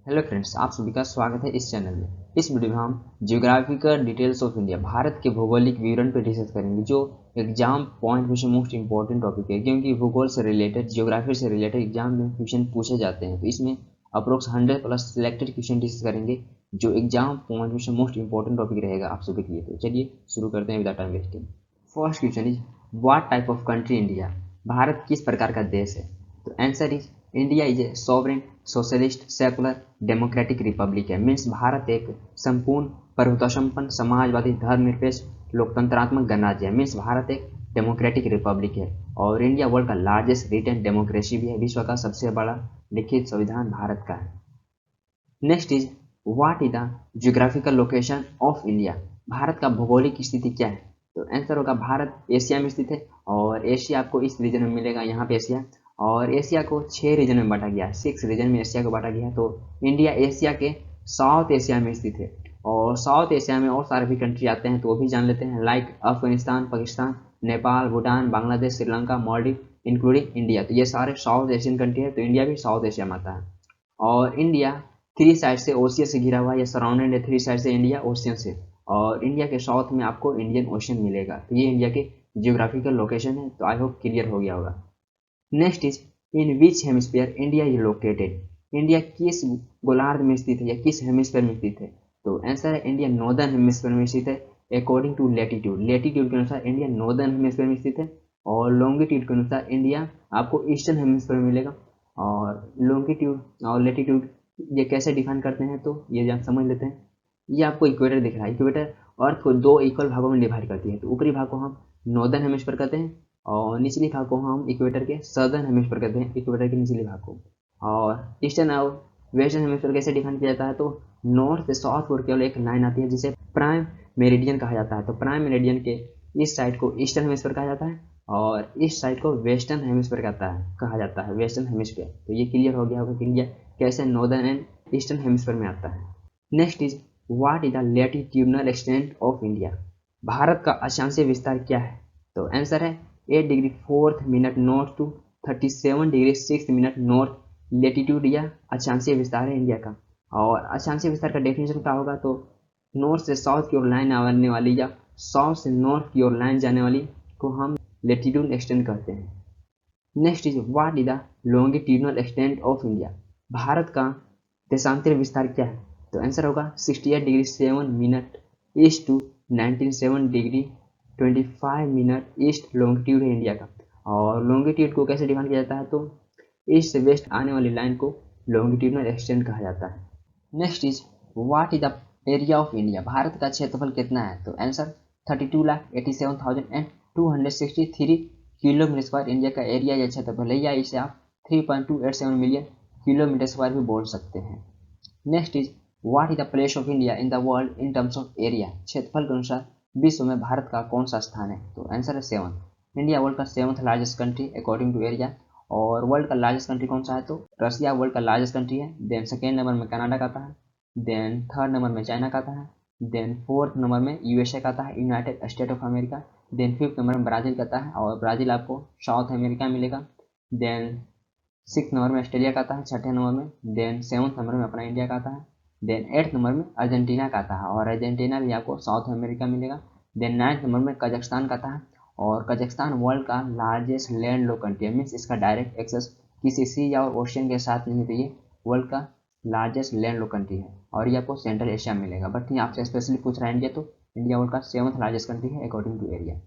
Hello friends, आप सभी का स्वागत है इस चैनल में। इस वीडियो में हम geographical details of India, Bharat के भौगोलिक विवरण पर डिस्कस करेंगे, जो एग्जाम पॉइंट में से मोस्ट इंपॉर्टेंट टॉपिक है, क्योंकि भूगोल से रिलेटेड, जियोग्राफी से रिलेटेड एग्जाम में क्वेश्चन पूछे जाते हैं। तो इसमें approx 100 plus selected question discuss करेंगे, जो एग्जाम पॉइंट में से मोस्ट इंपॉर्टेंट टॉपिक रहेगा आप सभी के लिए। तो चलिए शुरू करते हैं without time wasting. First question is what type of country India? Bharat किस प्रकार का देश है? तो answer is India is a sovereign socialist secular democratic Republic है। मीन्स भारत एक संपूर्ण प्रभुत्व संपन्न समाजवादी धर्मनिरपेक्ष लोकतंत्रात्मक गणराज्य है। मीन्स भारत एक डेमोक्रेटिक रिपब्लिक है। और इंडिया वर्ल्ड का लार्जेस्ट रिटन डेमोक्रेसी भी है। विश्व का सबसे बड़ा लिखित संविधान भारत का है। Next is what is the geographical location of India? Bharat का भौगोलिक स्थिति क्या है? तो आंसर होगा भारत एशिया में स्थित है। और एशिया आपको इस रीजन में मिलेगा, यहाँ पे एशिया। और एशिया को 6 रीजन में बांटा गया है, 6 रीजन में एशिया को बांटा गया है। तो इंडिया एशिया के साउथ एशिया में स्थित है। और साउथ एशिया में और सारे भी कंट्री आते हैं, तो वो भी जान लेते हैं, like Afghanistan, Pakistan, Nepal, Bhutan, Bangladesh, Sri Lanka, Maldives, including India. तो ये सारे साउथ एशियन कंट्री है, तो इंडिया भी साउथ एशिया में आता है। और इंडिया 3 साइड से ओशियन से घिरा हुआ है, या सराउंडेड है 3 साइड से इंडिया ओशियन से। और इंडिया के साउथ में आपको इंडियन ओशन मिलेगा। तो ये इंडिया के जियोग्राफिकल लोकेशन है। तो आई होप क्लियर हो गया होगा। Next is in which hemisphere India is located? India किस गोलार्ध में स्थित है, या किस हेमिस्फीयर में स्थित है? तो आंसर है इंडिया नॉर्दर्न हेमिस्फीयर में स्थित है। अकॉर्डिंग टू लेटीट्यूड, लेटीट्यूड के अनुसार इंडिया नॉर्दर्न हेमिस्फीयर में स्थित है। और लॉन्गिट्यूड के अनुसार इंडिया आपको ईस्टर्न हेमिस्फीयर में मिलेगा। और लॉन्गिट्यूड और लेटीट्यूड ये कैसे डिफाइन करते हैं, तो ये जान समझ लेते हैं। ये आपको इक्वेटर दिख रहा है। इक्वेटर अर्थ को 2 इक्वल भागों में डिवाइड करती है। तो ऊपरी भाग को हम नॉर्दर्न हेमिस्फीयर कहते हैं, और निचली भाग को हम इक्वेटर के सदर्न हेमिस्फीयर कहते हैं, इक्वेटर के निचली भाग को। और ईस्टर्न और वेस्टर्न हेमिस्फीयर कैसे डिफाइन किया जाता है, तो नॉर्थ से साउथ की केवल एक लाइन आती है, जिसे प्राइम मेरिडियन कहा जाता है। तो प्राइम मेरिडियन के इस साइड को ईस्टर्न हेमिस्फीयर कहा जाता है, और इस साइड को वेस्टर्न हेमिस्फीयर कहा जाता है, वेस्टर्न हेमिस्फीयर। तो ये क्लियर हो गया होगा कि इंडिया कैसे नॉर्दर्न एंड ईस्टर्न हेमिस्फीयर में आता है। Next is what is the latitudinal extent of India? Bharat का अक्षांशीय विस्तार क्या है? तो आंसर है 8 degree 4 minute north to 37 degree 6 minute north latitude, या अक्षांशीय विस्तार है इंडिया का। और अक्षांशीय विस्तार का डेफिनेशन क्या होगा, तो नॉर्थ से साउथ की ओर लाइन आने वाली, या साउथ से नॉर्थ की ओर लाइन जाने वाली को हम लेटीट्यूड एक्सटेंड कहते हैं। Next is what is the longitudinal extent of India? Bharat का देशांतर विस्तार क्या है? तो आंसर होगा 68 degree 7 minute east to 97 degree 25 minute east longitude है इंडिया का। और लॉन्गिट्यूड को कैसे डिफाइन किया जाता है, तो ईस्ट से वेस्ट आने वाली लाइन को लॉन्गिट्यूडनल एक्सटेंट कहा जाता है। Next is what is the area of India? Bharat का क्षेत्रफल कितना है? तो आंसर 32,87,263 किलोमीटर स्क्वायर इंडिया का एरिया या क्षेत्रफल है, या इसे आप 3.287 मिलियन किलोमीटर स्क्वायर भी बोल सकते हैं। Next is what is the place of India in the world in terms of area? क्षेत्रफल के अनुसार विश्व में भारत का कौन सा स्थान है? तो आंसर है 7। इंडिया वर्ल्ड का 7th largest country according to area. और वर्ल्ड का लार्जेस्ट कंट्री कौन सा है, तो रशिया वर्ल्ड का लार्जेस्ट कंट्री है। देन सेकेंड नंबर में कनाडा का आता है। देन थर्ड नंबर में चाइना का आता है। देन फोर्थ नंबर में यूएसए का आता है, United State of America. Then fifth number में ब्राज़ील का आता है, और ब्राज़ील आपको साउथ अमेरिका मिलेगा। देन 6th नंबर में ऑस्ट्रेलिया का आता है, 6ठे नंबर में। देन 7th नंबर में अपना इंडिया का आता है। देन 8th नंबर में अर्जेंटीना का आता है, और अर्जेंटीना भी आपको साउथ अमेरिका मिलेगा। देन 9th नंबर में कजाकिस्तान का आता है। और कजाकिस्तान वर्ल्ड का लार्जेस्ट लैंड लॉक कंट्री है। मीन्स इसका डायरेक्ट एक्सेस किसी सी या ओशियन के साथ नहीं, तो ये वर्ल्ड का लार्जेस्ट लैंड लॉक कंट्री है। और ये आपको सेंट्रल एशिया में मिलेगा। बट नहीं, आपसे स्पेशली पूछ रहा है इंडिया, तो इंडिया वर्ल्ड का 7th लार्जेस्ट कंट्री है according to area.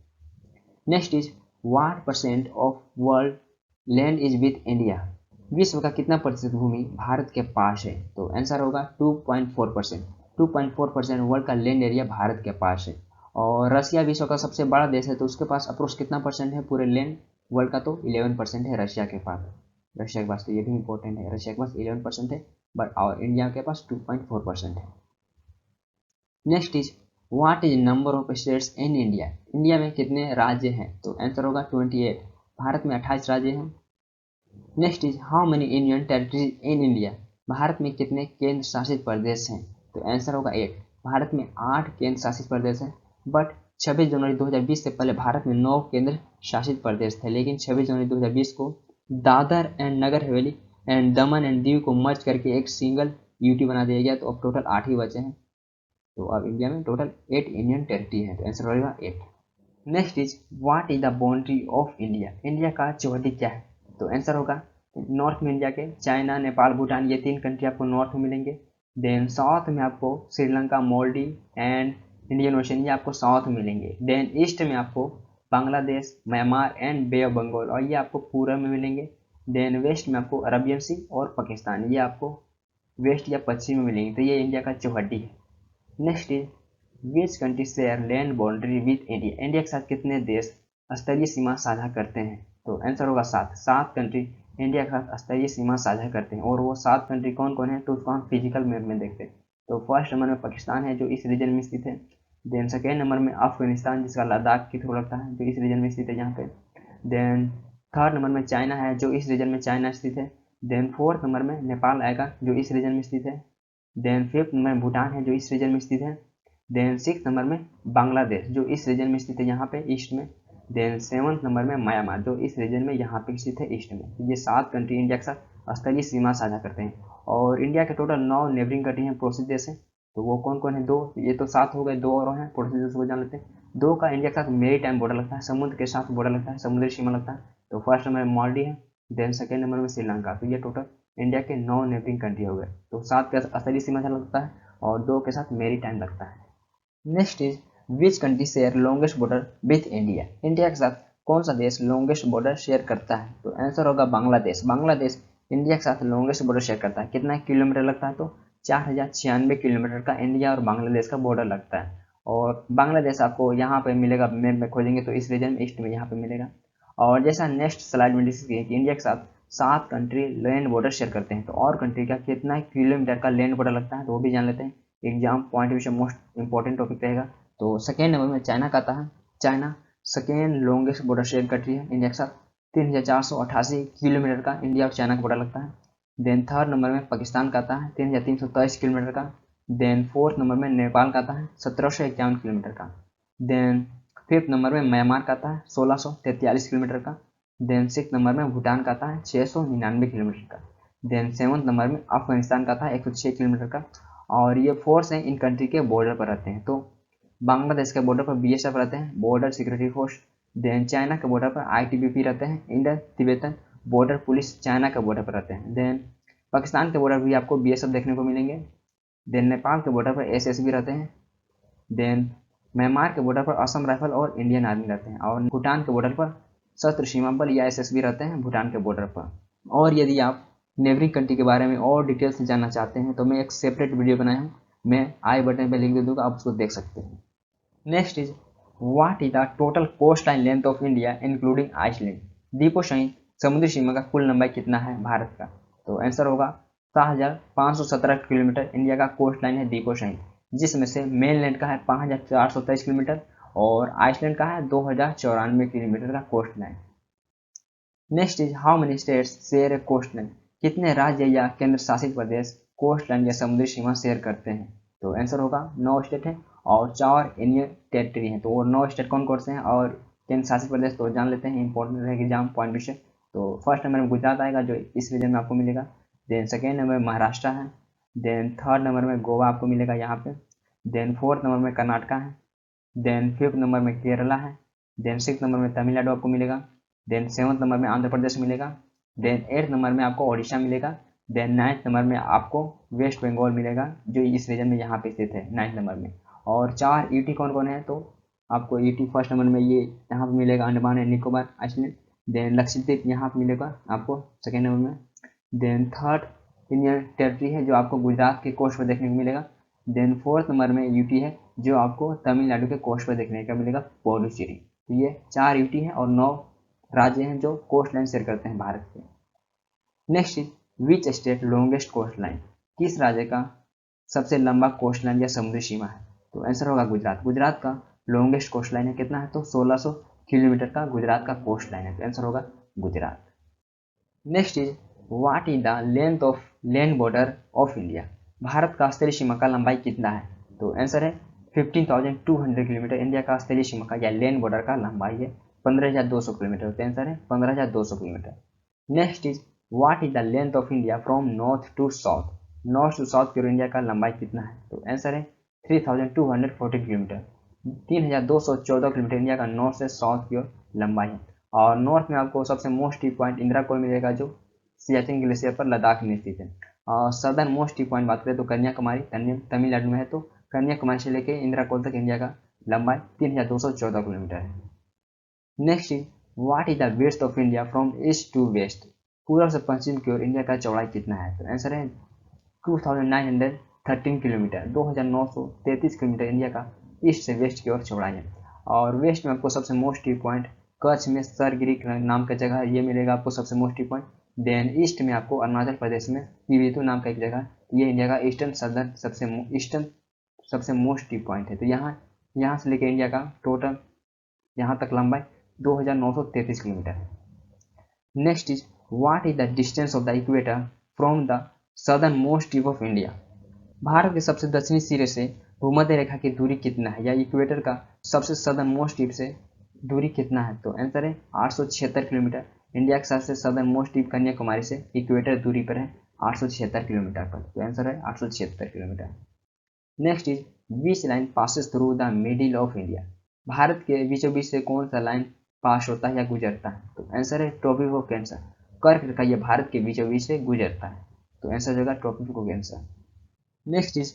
Next is what percent of world land is with India? विश्व का कितना प्रतिशत भूमि भारत के पास है? तो आंसर होगा 2.4%। 2.4% वर्ल्ड का लैंड एरिया भारत के पास है। और रशिया विश्व का सबसे बड़ा देश है, तो उसके पास अप्रोक्स कितना परसेंट है पूरे लैंड वर्ल्ड का? तो 11% है रशिया के पास। रशिया के पास, तो ये भी इंपॉर्टेंट है, रशिया के पास 11% है, बट और इंडिया के पास 2.4% है। Next is what is number of states in India? India में कितने राज्य हैं? तो आंसर होगा 28। भारत में 28 राज्य हैं। Next is how many union territories in India? Bharat में कितने केंद्र शासित प्रदेश हैं? तो आंसर होगा 8। भारत में 8 केंद्र शासित प्रदेश हैं। बट 26 जनवरी 2020 से पहले भारत में 9 केंद्र शासित प्रदेश थे, लेकिन 26 जनवरी 2020 को Dadar and Nagar Haveli and Daman and Diu को मर्ज करके एक सिंगल यूटी बना दिया गया, तो अब टोटल 8 ही बचे हैं। तो अब इंडिया में टोटल 8 इंडियन टेरिटरी है, तो आंसर होगा 8। Next is what is the boundary of India, India का चौहद्दी क्या है? तो आंसर होगा नॉर्थ में इंडिया के चाइना, नेपाल, भूटान, ये 3 कंट्री आपको नॉर्थ में मिलेंगे। देन साउथ में आपको Sri Lanka, Maldives and Indian Ocean, ये आपको साउथ में मिलेंगे। देन ईस्ट में आपको Bangladesh, Myanmar and Bay of Bengal, और ये आपको पूर्व में मिलेंगे। देन वेस्ट में आपको अरबियन सी और पाकिस्तान, ये आपको वेस्ट या पश्चिम में मिलेंगे। तो ये इंडिया का चौहद्दी है। Next is which country share land boundary with India, India के साथ कितने देश स्तरीय सीमा साझा करते हैं? तो आंसर होगा 7। 7 कंट्री इंडिया के साथ स्तरीय सीमा साझा करते हैं, और वो 7 कंट्री कौन कौन है, तो उसको हम फिजिकल मैप में देखते हैं। तो फर्स्ट नंबर में पाकिस्तान है, जो इस रीजन में स्थित है। देन सेकेंड नंबर में अफगानिस्तान, जिसका लद्दाख के थ्रू लगता है, जो इस रीजन में स्थित है यहाँ पे। देन थर्ड नंबर में चाइना है, जो इस रीजन में चाइना स्थित है। देन फोर्थ नंबर में नेपाल आएगा, जो इस रीजन में स्थित है। देन फिफ्थ नंबर में भूटान है, जो इस रीजन में स्थित है। देन सिक्स नंबर में बांग्लादेश, जो इस रीजन में स्थित है यहाँ पे ईस्ट में। देन सेवंथ नंबर में म्यांमार, जो इस रीजन में यहाँ पे स्थित है ईस्ट में। ये 7 कंट्री इंडिया के साथ स्तरीय सीमा साझा करते हैं। और इंडिया के टोटल 9 नेबरिंग कंट्री हैं, पड़ोसी देश हैं। तो वो कौन कौन है? 2, ये तो 7 हो गए, 2 और हैं पड़ोसी देश को जान लेते हैं। 2 का इंडिया के साथ मेरी टाइम बॉर्डर लगता है, समुद्र के साथ बॉर्डर लगता है, समुद्री सीमा लगता है। तो फर्स्ट नंबर में मालदीव है। देन सेकेंड नंबर में श्रीलंका। तो ये टोटल इंडिया के 9 नेबरिंग कंट्री हो गए। तो 7 के स्तरीय सीमा लगता है और 2 के साथ मेरी टाइम लगता है। Next is which country share longest border with India, India के साथ कौन सा देश लॉन्गेस्ट बॉर्डर शेयर करता है? तो आंसर होगा बांग्लादेश। बांग्लादेश इंडिया के साथ लॉन्गेस्ट बॉर्डर शेयर करता है। कितना किलोमीटर लगता है? तो 4096 किलोमीटर का इंडिया और बांग्लादेश का बॉर्डर लगता है। और बांग्लादेश आपको यहाँ पे मिलेगा, मैप में खोजेंगे तो इस रीजन में ईस्ट में यहाँ पे मिलेगा। और जैसा नेक्स्ट स्लाइड में डिस्कस किया कि इंडिया के साथ 7 कंट्री लैंड बॉर्डर शेयर करते हैं, तो और कंट्री का कितना किलोमीटर का लैंड बॉर्डर लगता है, तो वो भी जान लेते हैं। Exam point of view most important topic रहेगा। तो सेकेंड नंबर में चाइना का आता है। China second longest border share country है इंडिया के साथ। 3488 किलोमीटर का इंडिया और चाइना का बॉर्डर लगता है। देन थर्ड नंबर में पाकिस्तान का आता है, 3323 किलोमीटर का। देन फोर्थ नंबर में नेपाल का आता है, 1751 किलोमीटर का। देन फिफ्थ नंबर में म्यांमार का आता है, 1643 किलोमीटर का। देन सिक्स नंबर में भूटान का आता है, 699 किलोमीटर का। देन सेवन्थ नंबर में अफगानिस्तान का आता है, 106 किलोमीटर का। और ये फोर्स हैं, इन कंट्री के बॉर्डर पर रहते हैं। तो बांग्लादेश के बॉर्डर पर बीएसएफ रहते हैं, border security force. Then China के बॉर्डर पर आईटीबीपी रहते हैं, Indo Tibetan border police, China के बॉर्डर पर रहते हैं। देन पाकिस्तान के बॉर्डर भी आपको बीएसएफ देखने को मिलेंगे। देन नेपाल के बॉर्डर पर एसएसबी रहते हैं। देन म्यांमार के बॉर्डर पर असम राइफल और इंडियन आर्मी रहते हैं। और भूटान के बॉर्डर पर सशस्त्र सीमा बल या एसएसबी रहते हैं भूटान के बॉर्डर पर। और यदि आप नेबरिंग कंट्री के बारे में और डिटेल से जानना चाहते हैं तो मैं एक सेपरेट वीडियो बनाया हूँ, मैं आई बटन पे लिंक दे दूंगा, आप उसको देख सकते हैं। Next is what is the total coast line length of India including island, द्वीपों सहित समुद्री सीमा का कुल लंबाई कितना है भारत का? तो आंसर होगा 7517 किलोमीटर इंडिया का कोस्ट लाइन है द्वीपों सहित, जिसमें से मेनलैंड का है 5423 किलोमीटर और आइसलैंड का है 2094 किलोमीटर का coast line. Next is how many states share a coast line, कितने राज्य या केंद्र शासित प्रदेश कोस्ट लाइन या समुद्री सीमा शेयर करते हैं? तो आंसर होगा 9 स्टेट है और 4 यूनियन टेरिटरी हैं। तो वो 9 स्टेट कौन कौन से हैं और केंद्र शासित प्रदेश तो जान लेते हैं, इंपॉर्टेंट रहेगा एग्जाम पॉइंट विषय। तो फर्स्ट नंबर में गुजरात आएगा, जो इस रीजन में आपको मिलेगा। देन सेकेंड नंबर में महाराष्ट्र है। देन थर्ड नंबर में गोवा आपको मिलेगा यहाँ पे। देन फोर्थ नंबर में कर्नाटका है। देन फिफ्थ नंबर में केरला है। देन सिक्स नंबर में तमिलनाडु आपको मिलेगा। देन सेवन्थ नंबर में आंध्र प्रदेश मिलेगा। देन एट्थ नंबर में आपको ओडिशा मिलेगा। देन नाइन्थ नंबर में आपको वेस्ट बंगाल मिलेगा, जो इस रीजन में यहाँ पे स्थित है नाइन्थ नंबर में। और 4 ईटी कौन कौन है, तो आपको ईटी फर्स्ट नंबर में ये यहाँ पे मिलेगा, Andaman and Nicobar island. Then Lakshadweep यहाँ पे मिलेगा आपको सेकेंड नंबर में। देन थर्ड यूनियन टेरिटरी है, जो आपको गुजरात के कोस्ट पर देखने को मिलेगा। देन फोर्थ नंबर में यूटी है, जो आपको तमिलनाडु के कोस्ट पर देखने का मिलेगा, पुडुचेरी। तो ये 4 यूटी हैं और 9 राज्य हैं जो कोस्ट लाइन शेयर करते हैं भारत के। Next is which state longest coast line, किस राज्य का सबसे लंबा कोस्ट लाइन या समुद्री सीमा है? तो आंसर होगा गुजरात। गुजरात का लॉन्गेस्ट कोस्ट लाइन है, कितना है, तो 1600 किलोमीटर का गुजरात का कोस्ट लाइन है। तो आंसर होगा Gujarat. Next is what is the length of land border of India, Bharat का स्तरीय सीमा का लंबाई कितना है? तो आंसर है 15,200 किलोमीटर इंडिया का स्तरीय सीमा का या लैंड बॉर्डर का लंबाई है 15,200 किलोमीटर। तो आंसर है 15,200 किलोमीटर। Next is what is the length of India from north to south, north to south की ओर इंडिया का लंबाई कितना है? तो आंसर है 3214 किलोमीटर। 3214 किलोमीटर इंडिया का नॉर्थ से साउथ की ओर लंबाई है। और नॉर्थ में आपको सबसे मोस्ट टी पॉइंट इंदिरा कोल मिलेगा, जो सियाचिन ग्लेशियर पर लद्दाख में स्थित है। और सदर्न मोस्ट टी पॉइंट बात करें तो कन्याकुमारी तमिलनाडु में है। तो कन्याकुमारी से लेकर इंदिरा कोल तक इंडिया का लंबाई 3214 किलोमीटर है। Next is what is the width of India from east to west? पूर्व से पश्चिम की ओर इंडिया का चौड़ाई कितना है? तो आंसर है 2913 किलोमीटर। 2933 किलोमीटर इंडिया का ईस्ट से वेस्ट की ओर चौड़ाई है। और वेस्ट में आपको सबसे मोस्ट टी पॉइंट कच्छ में सरगिरी नाम का जगह ये मिलेगा आपको सबसे मोस्ट टी पॉइंट। देन ईस्ट में आपको अरुणाचल प्रदेश में पीवितु नाम का एक जगह, ये इंडिया का ईस्टर्न सदर्न सबसे मोस्ट टी पॉइंट है। तो यहाँ से लेकर इंडिया का टोटल यहाँ तक लंबाई 2933 किलोमीटर है। Next is what is the distance of the equator from the southern most tip of India? Bharat के सबसे दक्षिणी सिरे से भूमध्य रेखा की दूरी कितना है, या इक्वेटर का सबसे सदर्न मोस्ट टिप से दूरी कितना है? तो आंसर है 876 किलोमीटर। इंडिया के सबसे सदर्न मोस्ट टिप कन्याकुमारी से इक्वेटर दूरी पर है 876 किलोमीटर पर। तो आंसर है 876 kilometre. Next is which line passes through the middle of India? Bharat के बीचों बीच से कौन सा लाइन पास होता है या गुजरता है? तो आंसर है ट्रॉपिक ऑफ कैंसर। कर्क रेखा ये भारत के बीचों बीच से गुजरता है। तो आंसर होगा tropic of cancer. Next is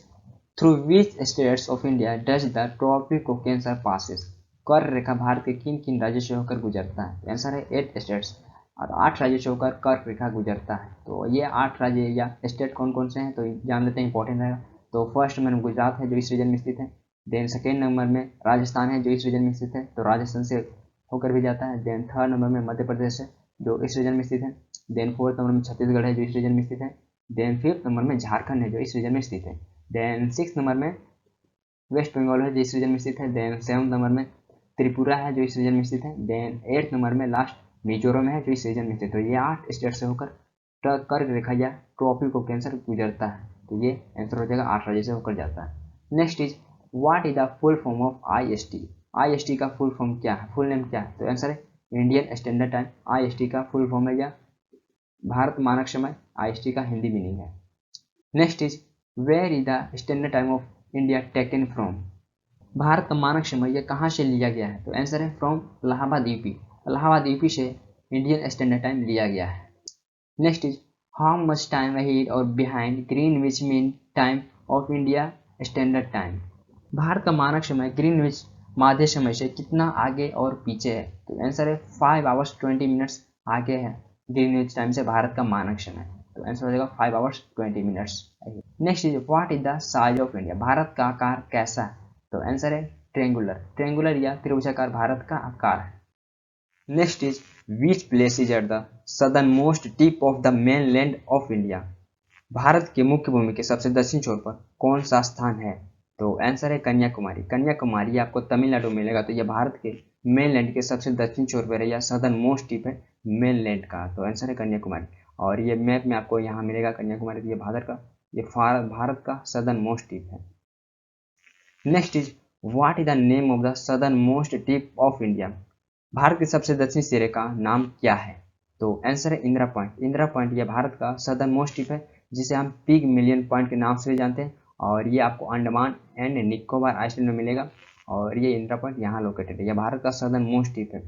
through which states of India does the tropic of cancer passes? कर्क रेखा भारत के किन किन राज्यों से होकर गुजरता है? तो आंसर है 8 स्टेट्स, और 8 राज्यों से होकर कर्क रेखा गुजरता है। तो ये 8 राज्य या स्टेट कौन कौन से हैं तो जान लेते हैं, इंपॉर्टेंट है। तो फर्स्ट नंबर में गुजरात है जो इस रीजन में स्थित है। देन सेकेंड नंबर में राजस्थान है जो इस रीजन में स्थित है, तो राजस्थान से होकर भी जाता है। देन थर्ड नंबर में मध्य प्रदेश है जो इस रीजन में स्थित है। देन फोर्थ नंबर में छत्तीसगढ़ है जो इस रीजन में स्थित है। देन फिफ्थ नंबर में झारखंड है जो इस रीजन में स्थित है। देन सिक्स नंबर में वेस्ट बंगाल है जो इस रीजन में स्थित है। देन सेवंथ नंबर में त्रिपुरा है जो इस रीजन में स्थित है। देन एट्थ नंबर में लास्ट मिजोरम है जो इस रीजन में स्थित है। ये 8 स्टेट से होकर कर्क रेखा या ट्रॉपिक ऑफ कैंसर गुजरता है। तो ये आंसर हो जाएगा 8 राज्य से होकर जाता है। Next is what is the full form of IST? IST का फुल फॉर्म क्या है, फुल नेम क्या है? तो आंसर है इंडियन स्टैंडर्ड टाइम। IST का फुल फॉर्म है या भारत मानक समय, IST का हिंदी मीनिंग है। Next is where is the standard time of India taken from? भारत का मानक समय यह कहाँ से लिया गया है? तो आंसर है from Allahabad UP. Allahabad UP से इंडियन स्टैंडर्ड टाइम लिया गया है। Next is how much time ahead और behind Greenwich Mean Time of India Standard Time? Bharat का मानक समय ग्रीनविच माध्य समय से कितना आगे और पीछे है? तो आंसर है 5 आवर्स 20 मिनट्स आगे है ग्रीनविच टाइम से भारत का मानक समय। तो आंसर हो जाएगा 5 hours 20 minutes. Next is what is the size of India? Bharat का आकार कैसा है? तो आंसर है ट्रेंगुलर या त्रिभुजाकार भारत का आकार है। Next is which place is at the southern most tip of the main land of India? Bharat के मुख्य भूमि के सबसे दक्षिण छोर पर कौन सा स्थान है? तो आंसर है कन्याकुमारी। कन्याकुमारी आपको तमिलनाडु मिलेगा। तो यह भारत के मेनलैंड के सबसे दक्षिण छोर पर है या सदर्न मोस्ट टिप है मेनलैंड का। तो आंसर है कन्याकुमारी। और ये मैप में आपको यहाँ मिलेगा कन्याकुमारी। ये भारत का सदर्न मोस्ट टिप है। Next is what is the name of the southern most tip of India? Bharat के सबसे दक्षिणी सिरे का नाम क्या है? तो आंसर है इंदिरा पॉइंट। इंदिरा पॉइंट यह भारत का सदर्न मोस्ट टिप है जिसे हम पिग मिलियन पॉइंट के नाम से भी जानते हैं। और ये आपको अंडमान एंड निकोबार आइलैंड में मिलेगा। और ये इंदिरा पॉइंट यहाँ लोकेटेड है। यह भारत का सदर्न मोस्ट टिप है।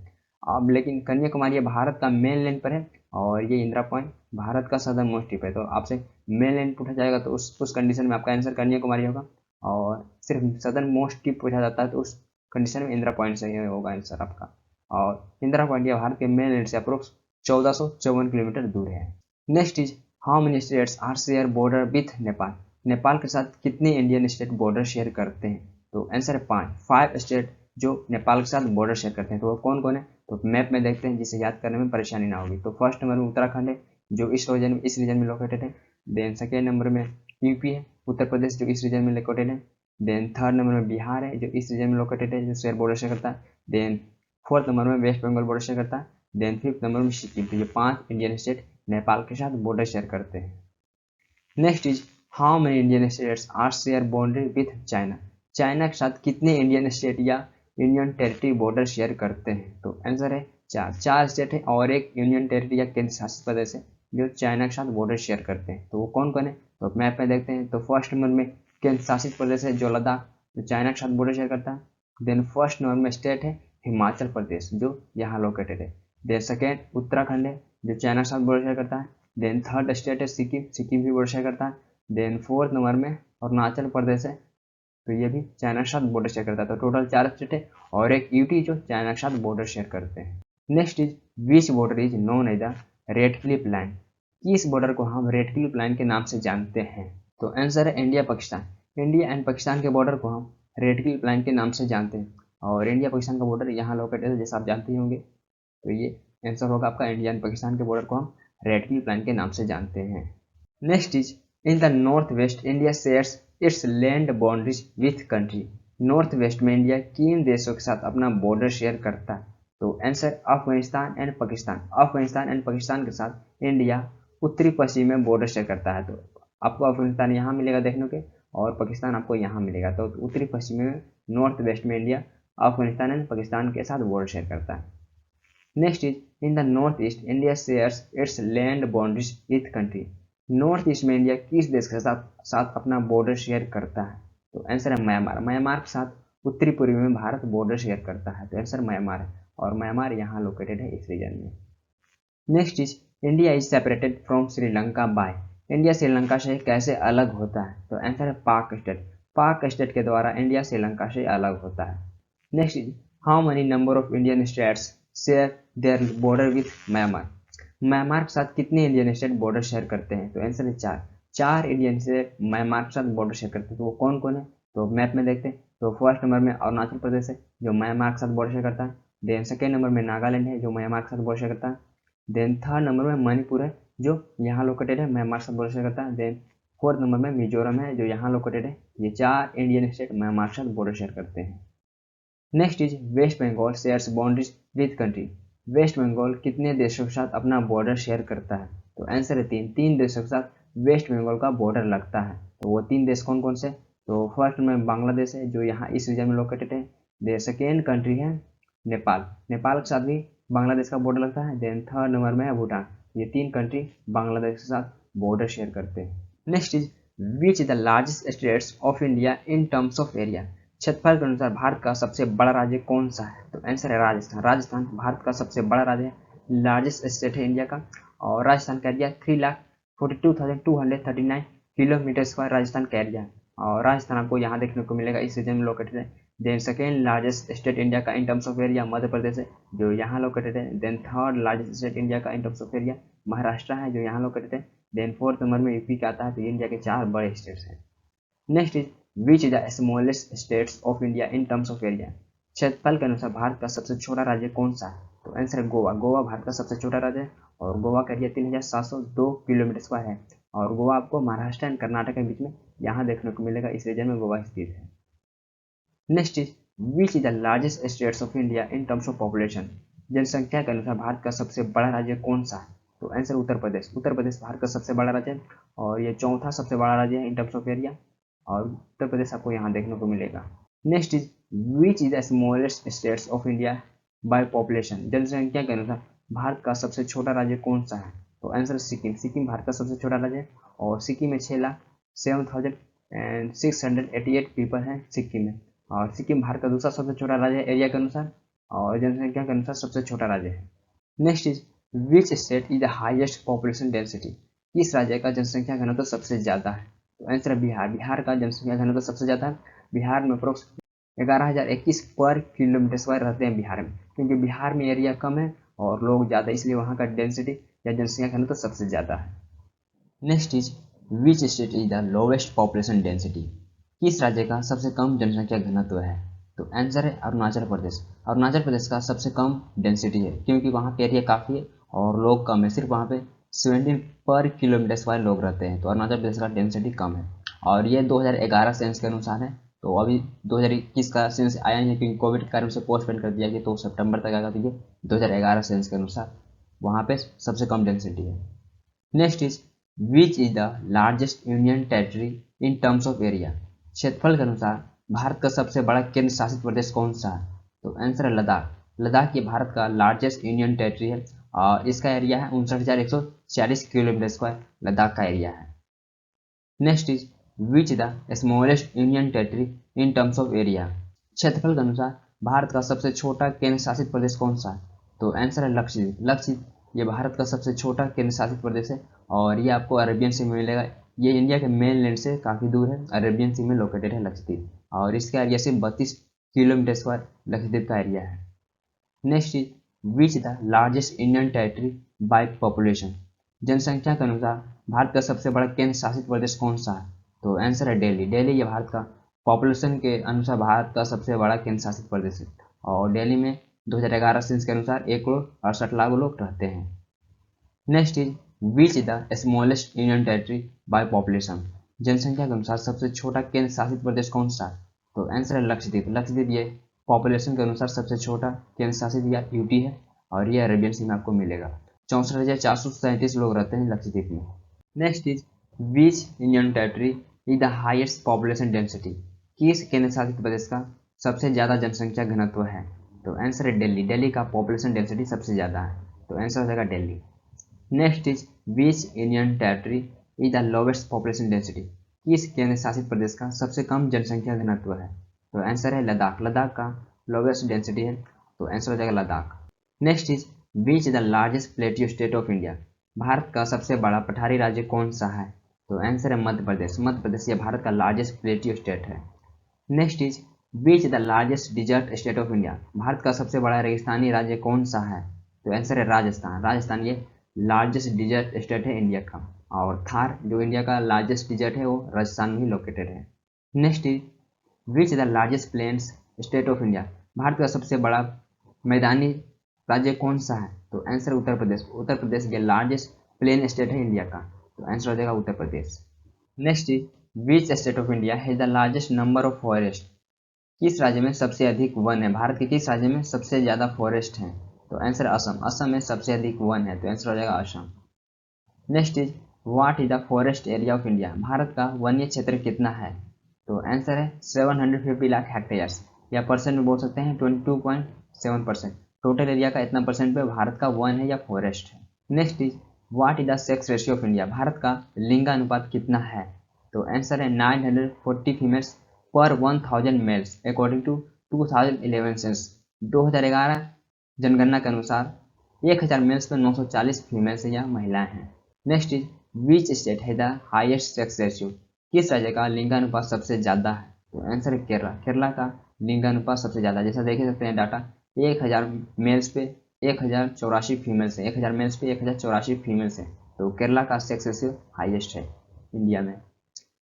अब लेकिन कन्याकुमारी ये भारत का मेन लैंड पर है और ये इंदिरा पॉइंट भारत का सदर्न मोस्ट टिप है। तो आपसे मेन लैंड पूछा जाएगा तो उस कंडीशन में आपका आंसर कन्याकुमारी होगा। और सिर्फ सदर्न मोस्ट टिप पूछा जाता है तो उस कंडीशन में इंदिरा पॉइंट से होगा आंसर आपका। और इंदिरा पॉइंट यह भारत के मेन लैंड से अप्रोक्स 1454 किलोमीटर दूर है। Next is how many states are share border with Nepal? Nepal के साथ कितने इंडियन स्टेट बॉर्डर शेयर करते हैं? तो आंसर है 5 स्टेट जो नेपाल के साथ बॉर्डर शेयर करते हैं। तो वो कौन कौन है? तो मैप में देखते हैं जिसे याद करने में परेशानी ना होगी। तो फर्स्ट नंबर में उत्तराखंड है जो इस रीजन में लोकेटेड है। देन सेकेंड नंबर में यूपी है, उत्तर प्रदेश जो इस रीजन में लोकेटेड है। देन थर्ड नंबर में बिहार है जो इस रीजन में लोकेटेड है जो शेयर बॉर्डर शेयर करता है। देन फोर्थ नंबर में वेस्ट बंगाल बॉर्डर शेयर करता है। देन फिफ्थ नंबर में सिक्किम। तो ये 5 इंडियन स्टेट नेपाल के साथ बॉर्डर शेयर करते हैं। Next is how many Indian states are share boundary with China? China के साथ कितने इंडियन स्टेट या यूनियन टेरिटरी बॉर्डर शेयर करते हैं? तो आंसर है 4 स्टेट है और एक यूनियन टेरिटरी या केंद्र शासित प्रदेश है जो चाइना के साथ बॉर्डर शेयर करते हैं। तो वो कौन कौन है, तो मैप में देखते हैं। तो फर्स्ट नंबर में केंद्र शासित प्रदेश है जो लद्दाख, जो चाइना के साथ बॉर्डर शेयर करता है। देन फर्स्ट नंबर में स्टेट है हिमाचल प्रदेश, जो यहाँ लोकेटेड है। देन सेकेंड उत्तराखंड है, जो चाइना के साथ बॉर्डर शेयर करता है। देन थर्ड स्टेट है सिक्किम, सिक्किम भी बॉर्डर शेयर करता है। देन फोर्थ नंबर में अरुणाचल प्रदेश है, तो ये भी चाइना के साथ बॉर्डर शेयर करता है। तो टोटल 4 स्टेट है और एक यूटी जो चाइना के साथ बॉर्डर शेयर करते हैं। Next is which border is known as the Radcliffe line, किस बॉर्डर को हम रेड क्लिफ लाइन के नाम से जानते हैं। तो आंसर है India Pakistan. India and Pakistan के बॉर्डर को हम रेड क्लिफ लाइन के नाम से जानते हैं और इंडिया पाकिस्तान का बॉर्डर यहाँ लोकेटेड है, जैसा आप जानते ही होंगे। तो ये आंसर होगा आपका, इंडिया एंड पाकिस्तान के बॉर्डर को हम रेड क्लिफ लाइन के नाम से जानते हैं। Next is in the north west India shares it's land boundaries with country, north west में इंडिया किन देशों के साथ अपना बॉर्डर शेयर करता है। तो answer Afghanistan and Pakistan. Afghanistan and Pakistan के साथ इंडिया उत्तरी पश्चिम में बॉर्डर शेयर करता है। तो आपको अफगानिस्तान यहाँ मिलेगा देखने के और पाकिस्तान आपको यहाँ मिलेगा। तो उत्तरी पश्चिम में नॉर्थ वेस्ट में इंडिया अफगानिस्तान एंड पाकिस्तान के साथ बॉर्डर शेयर करता है। Next is in the north east India shares it's land boundaries with country, north east में इंडिया किस देश के साथ अपना बॉर्डर शेयर करता है। तो आंसर है म्यांमार। म्यांमार के साथ उत्तरी पूर्वी में भारत बॉर्डर शेयर करता है। तो आंसर म्यांमार है और म्यांमार यहाँ लोकेटेड है इस रीजन में। Next is India is separated from Sri Lanka by, India Sri Lanka से कैसे अलग होता है। तो आंसर है पाक स्टेट। पाक स्टेट के द्वारा इंडिया श्रीलंका से अलग होता है। Next is how many number of Indian states share their border with Myanmar, Myanmar के साथ कितने इंडियन स्टेट बॉर्डर शेयर करते हैं। तो आंसर है 4। 4 इंडियन स्टेट म्यांमार के साथ बॉर्डर शेयर करते हैं। तो वो कौन कौन है, तो मैप में देखते हैं। तो फर्स्ट नंबर में अरुणाचल प्रदेश है जो म्यांमार के साथ बॉर्डर शेयर करता है। देन सेकेंड नंबर में नागालैंड है जो म्यांमार के साथ बॉर्डर शेयर करता है। देन थर्ड नंबर में मणिपुर है जो यहाँ लोकेटेड है, म्यांमार के साथ बॉर्डर शेयर करता है। देन फोर्थ नंबर में मिजोरम है जो यहाँ लोकेटेड है। ये 4 इंडियन स्टेट म्यांमार के साथ बॉर्डर शेयर करते हैं। Next is West Bengal shares boundaries with country, West Bengal कितने देशों के साथ अपना बॉर्डर शेयर करता है। तो आंसर है 3। 3 देशों के साथ वेस्ट बंगाल का बॉर्डर लगता है। तो वो 3 देश कौन कौन से, तो फर्स्ट में बांग्लादेश है जो यहाँ इस रीजन में लोकेटेड है। देन सेकेंड कंट्री है नेपाल, नेपाल के साथ भी बांग्लादेश का बॉर्डर लगता है। देन थर्ड नंबर में है भूटान। ये 3 कंट्री बांग्लादेश के साथ बॉर्डर शेयर करते हैं। Next is which is the largest states of India in terms of area, क्षेत्रफल के अनुसार भारत का सबसे बड़ा राज्य कौन सा है। तो आंसर है राजस्थान। राजस्थान भारत का सबसे बड़ा राज्य है, लार्जेस्ट स्टेट है इंडिया का। और राजस्थान का एरिया 3,42,239 किलोमीटर स्क्वायर राजस्थान का एरिया है। और राजस्थान आपको यहाँ देखने को मिलेगा, इस रीजन में लोकेटेड है। Then second largest state India का in terms of area Madhya Pradesh है जो यहाँ लोकेटेड है। Then third largest state India का in terms of area Maharashtra है जो यहाँ लोकेटेड है। देन फोर्थ नंबर में यूपी का आता है। तो ये इंडिया के 4 बड़े स्टेट्स हैं। Next is which is the smallest states of India in terms of area, क्षेत्रफल के अनुसार भारत का सबसे छोटा राज्य कौन सा है। तो आंसर है गोवा। गोवा भारत का सबसे छोटा राज्य है और गोवा का एरिया 3,702 किलोमीटर स्क्वायर है। और गोवा आपको महाराष्ट्र एंड कर्नाटक के बीच में यहाँ देखने को मिलेगा, इस रीजन में गोवा स्थित है। Next is which is the largest states of India in terms of population, जनसंख्या के अनुसार भारत का सबसे बड़ा राज्य कौन सा है। तो आंसर उत्तर प्रदेश। उत्तर प्रदेश भारत का सबसे बड़ा राज्य है और ये चौथा सबसे बड़ा राज्य है इन टर्म्स ऑफ एरिया और उत्तर प्रदेश आपको यहाँ देखने को मिलेगा। Next is which is the smallest states of India by population, जनसंख्या के अनुसार भारत का सबसे छोटा राज्य कौन सा है। तो आंसर सिक्किम। सिक्किम भारत का सबसे छोटा राज्य है और सिक्किम में 6,07,688 पीपल हैं सिक्किम में। और सिक्किम भारत का दूसरा सबसे छोटा राज्य है एरिया के अनुसार और जनसंख्या के अनुसार सबसे छोटा राज्य है। Next is which state is the highest population density, किस राज्य का जनसंख्या घनत्व सबसे ज्यादा है। तो आंसर है बिहार। बिहार का जनसंख्या घनत्व सबसे ज्यादा है। बिहार में अप्रोक्स 11,021 पर किलोमीटर स्क्वायर रहते हैं बिहार में, क्योंकि बिहार में एरिया कम है और लोग ज़्यादा, इसलिए वहाँ का डेंसिटी या जनसंख्या घनत्व सबसे ज़्यादा है। Next is which state is the lowest population density, किस राज्य का सबसे कम जनसंख्या घनत्व है। तो आंसर है अरुणाचल प्रदेश। अरुणाचल प्रदेश का सबसे कम डेंसिटी है क्योंकि वहाँ पे एरिया काफ़ी है और लोग कम है, सिर्फ वहाँ पे 17 पर किलोमीटर स्क्वायर लोग रहते हैं। तो अरुणाचल प्रदेश का डेंसिटी कम है और ये 2011 सेंस के अनुसार है। तो अभी 2021 का सेंस आया नहीं क्योंकि कोविड के कारण से पोस्टपोन कर दिया गया, तो सितंबर तक आएगा। तो ये 2011 सेंस के अनुसार वहाँ पे सबसे कम डेंसिटी है। Next is which is the largest union territory in terms of area, क्षेत्रफल के अनुसार भारत का सबसे बड़ा केंद्र शासित प्रदेश कौन सा है। तो आंसर है लद्दाख। लद्दाख ये भारत का लार्जेस्ट यूनियन टेरिटरी है और इसका एरिया है 59,140 किलोमीटर स्क्वायर लद्दाख का एरिया है। Next is which the smallest union territory in terms of area. क्षेत्रफल के अनुसार भारत का सबसे छोटा केंद्र शासित प्रदेश कौन सा है? तो आंसर है लक्षद्वीप। लक्षद्वीप ये भारत का सबसे छोटा केंद्र शासित प्रदेश है और ये आपको अरेबियन सी में मिलेगा। ये इंडिया के मेन लैंड से काफ़ी दूर है, अरेबियन सी में लोकेटेड है लक्षद्वीप, और इसका एरिया सिर्फ 32 किलोमीटर स्क्वायर लक्षद्वीप का एरिया है। Next is which the largest Indian territory by population. जनसंख्या के अनुसार भारत का सबसे बड़ा केंद्र शासित प्रदेश कौन सा है? तो आंसर है दिल्ली। दिल्ली ये भारत का पॉपुलेशन के अनुसार भारत का सबसे बड़ा केंद्र शासित प्रदेश है और दिल्ली में 2011 सेंस के अनुसार 1,68,00,000 लोग रहते हैं। Next is which the smallest union territory by population. जनसंख्या के अनुसार सबसे छोटा केंद्र शासित प्रदेश कौन सा है? तो आंसर है लक्षद्वीप। लक्षद्वीप ये पॉपुलेशन के अनुसार सबसे छोटा केंद्र शासित या यूटी है और ये अरेबियन सी में आपको मिलेगा। 64,437 लोग रहते हैं लक्षद्वीप में। Next is which union territory is the highest population density. किस केंद्र शासित प्रदेश का सबसे ज़्यादा जनसंख्या घनत्व है? तो आंसर है दिल्ली। दिल्ली का पॉपुलेशन डेंसिटी सबसे ज़्यादा है, तो आंसर हो जाएगा Delhi. Next is which union territory is the lowest population density. किस केंद्र शासित प्रदेश का सबसे कम जनसंख्या घनत्व है? तो आंसर है लद्दाख। लद्दाख का लोवेस्ट डेंसिटी है, तो आंसर हो जाएगा Ladakh. Next is which the largest plateau state of India. Bharat का सबसे बड़ा पठारी राज्य कौन सा है? तो आंसर है मध्य प्रदेश। मध्य प्रदेश ये भारत का लार्जेस्ट प्लेटियो स्टेट है। Next is which the largest desert state of India. Bharat का सबसे बड़ा रेगिस्तानी राज्य कौन सा है? तो आंसर है राजस्थान। राजस्थान ये लार्जेस्ट डिजर्ट स्टेट है इंडिया का, और थार जो इंडिया का लार्जेस्ट डिजर्ट है वो राजस्थान में ही लोकेटेड है। Next is which the largest plains state of India. Bharat का सबसे बड़ा मैदानी राज्य कौन सा है? तो आंसर उत्तर प्रदेश। उत्तर प्रदेश ये लार्जेस्ट प्लेन स्टेट है इंडिया का, तो आंसर हो जाएगा Uttar Pradesh. Next is which state of India has the largest number of forest. किस राज्य में सबसे अधिक वन है? भारत के किस राज्य में सबसे ज़्यादा फॉरेस्ट हैं? तो आंसर असम। असम में सबसे अधिक वन है, तो आंसर हो जाएगा Assam. Next is what is the forest area of India. Bharat का वन्य क्षेत्र कितना है? तो आंसर है 750 लाख हेक्टेयर्स, या परसेंट में बोल सकते हैं 22.7%। टोटल एरिया का इतना परसेंट पे भारत का वन है या फॉरेस्ट है। Next is what is the sex ratio of India. Bharat का लिंगानुपात कितना है? तो आंसर है 940 फीमेल्स पर 1000 मेल्स अकॉर्डिंग टू 2011 सेंस। 2011 जनगणना के अनुसार 1000 मेल्स पर 940 फीमेल्स या महिलाएं हैं। नेक्स्ट इज विच स्टेट है द हाईएस्ट सेक्स रेशियो। किस राज्य का लिंगानुपात सबसे ज़्यादा है? तो आंसर है केरला। केरला का लिंगानुपात सबसे ज़्यादा, जैसा देख सकते हैं डाटा 1000 मेल्स पे 1084 फीमेल्स है, 1000 मेल्स पे 1084 फीमेल्स है, तो केरला का सेक्स रेशियो हाईएस्ट है इंडिया में।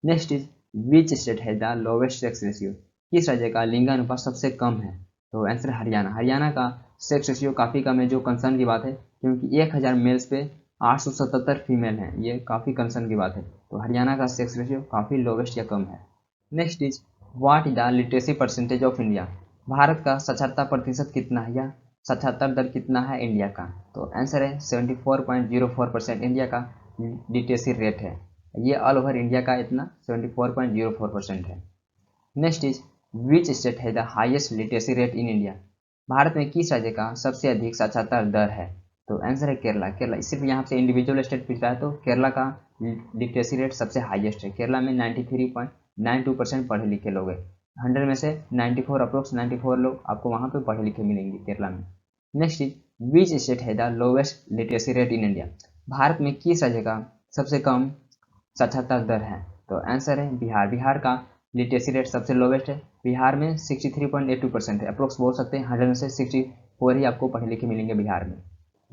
नेक्स्ट इज विच स्टेट है द लोवेस्ट सेक्स रेशियो। किस राज्य का लिंगानुपात सबसे कम है? तो आंसर है हरियाणा। हरियाणा का सेक्स रेशियो काफ़ी कम है, जो कंसर्न की बात है, क्योंकि 1000 मेल्स पे 877 फीमेल हैं, ये काफ़ी कंसर्न की बात है, तो हरियाणा का सेक्स रेशियो काफ़ी लोवेस्ट या कम है। Next is what is the literacy percentage of India. Bharat का साक्षरता प्रतिशत कितना है या साक्षरता दर कितना है इंडिया का? तो आंसर है 74.04% इंडिया का लिटरेसी रेट है। ये ऑल ओवर इंडिया का इतना 74.04% है। नेक्स्ट इज विच स्टेट है the highest literacy rate in India. Bharat में किस राज्य का सबसे अधिक साक्षरता दर है? तो आंसर है केरला। केरला सिर्फ यहाँ से इंडिविजुअल स्टेट पूछ रहा है, तो केरला का लिटरेसी रेट सबसे हाईएस्ट है। केरला में 93.92% पढ़े लिखे लोग हैं। 100 में से 94 अप्रोक्स 94 लोग आपको वहाँ पे पढ़े लिखे मिलेंगे केरला में। नेक्स्ट इज विच स्टेट है the lowest literacy rate in India. Bharat में किस राज्य का सबसे कम साक्षरता दर है? तो आंसर है बिहार। बिहार का लिटरेसी रेट सबसे लोवेस्ट है। बिहार में 63.82% है, अप्रोक्स बोल सकते हैं 100 में से 64 ही आपको पढ़े लिखे मिलेंगे बिहार में।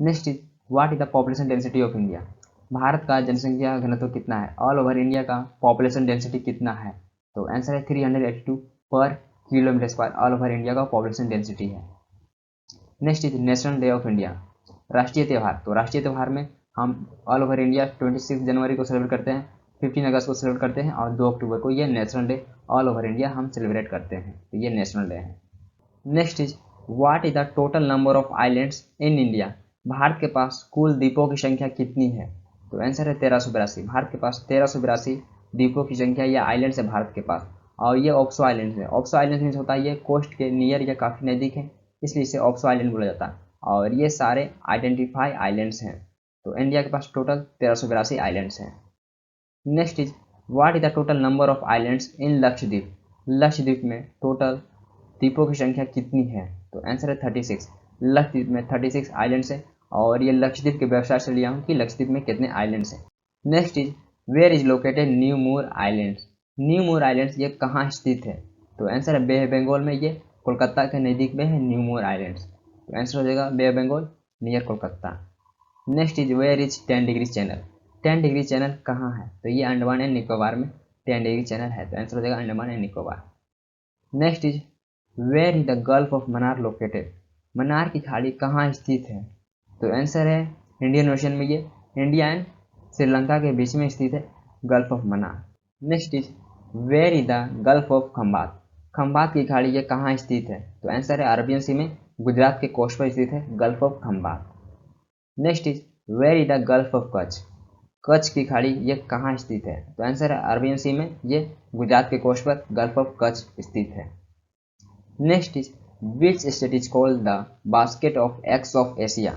Next is what is the population density of India. Bharat का जनसंख्या घनत्व कितना है? ऑल ओवर इंडिया का पॉपुलेशन डेंसिटी कितना है? तो आंसर है 382 पर kilometre square all over India का पॉपुलेशन डेंसिटी है। Next is national day of India. राष्ट्रीय त्यौहार। तो राष्ट्रीय त्यौहार में हम ऑल ओवर इंडिया 26 जनवरी को सेलिब्रेट करते हैं, 15 अगस्त को सेलिब्रेट करते हैं, और 2 अक्टूबर को ये national day all over India हम सेलिब्रेट करते हैं, तो ये नेशनल डे है। Next is what is the total number of islands in India. Bharat के पास कुल द्वीपों की संख्या कितनी है? तो आंसर है 1382। भारत के पास 1382 द्वीपों की संख्या या आइलैंड्स है भारत के पास, और ये ऑक्सो आइलैंड्स है। ऑक्सो आइलैंड्स मीन्स होता है ये कोस्ट के नियर या काफ़ी नज़दीक है, इसलिए इसे ऑक्सो आइलैंड बोला जाता है। और ये सारे आइडेंटिफाई आइलैंड्स हैं। तो इंडिया के पास टोटल 1382 आइलैंड्स हैं। Next is what is the total number of islands in Lakshadweep. Lakshadweep में टोटल द्वीपों की संख्या कितनी है? तो आंसर है 36। लक्षद्वीप में 36 आइलैंड्स हैं और ये लक्षद्वीप के वेबसाइट से लिया हूँ कि लक्षद्वीप में कितने आइलैंड्स हैं। Next is where is located New Moore islands. New Moore islands ये कहाँ स्थित है? तो आंसर है बे ऑफ बंगाल में, ये कोलकाता के नज़दीक में है न्यू मूर आइलैंड्स। तो आंसर हो जाएगा Bay of Bengal near Kolkata. Next is where is 10 degree channel. 10 degree channel कहाँ है? तो ये अंडमान एंड निकोबार में 10 डिग्री चैनल है। तो आंसर हो जाएगा Andaman and Nicobar. Next is where is the gulf of Mannar located. Mannar की खाड़ी कहाँ स्थित है? तो आंसर है इंडियन ओशन में, ये इंडिया एंड श्रीलंका के बीच में स्थित है gulf of Mannar. Next is where is the gulf of Khambhat. Khambhat की खाड़ी ये कहाँ स्थित है? तो आंसर है अरबियन सी में, गुजरात के कोस्ट पर स्थित है gulf of Khambhat. Next is where is the gulf of Kutch. Kutch की खाड़ी ये कहाँ स्थित है? तो आंसर है अरबियन सी में, ये गुजरात के कोस्ट पर गल्फ ऑफ कच्छ स्थित है। Next is which state is called the basket of eggs of Asia.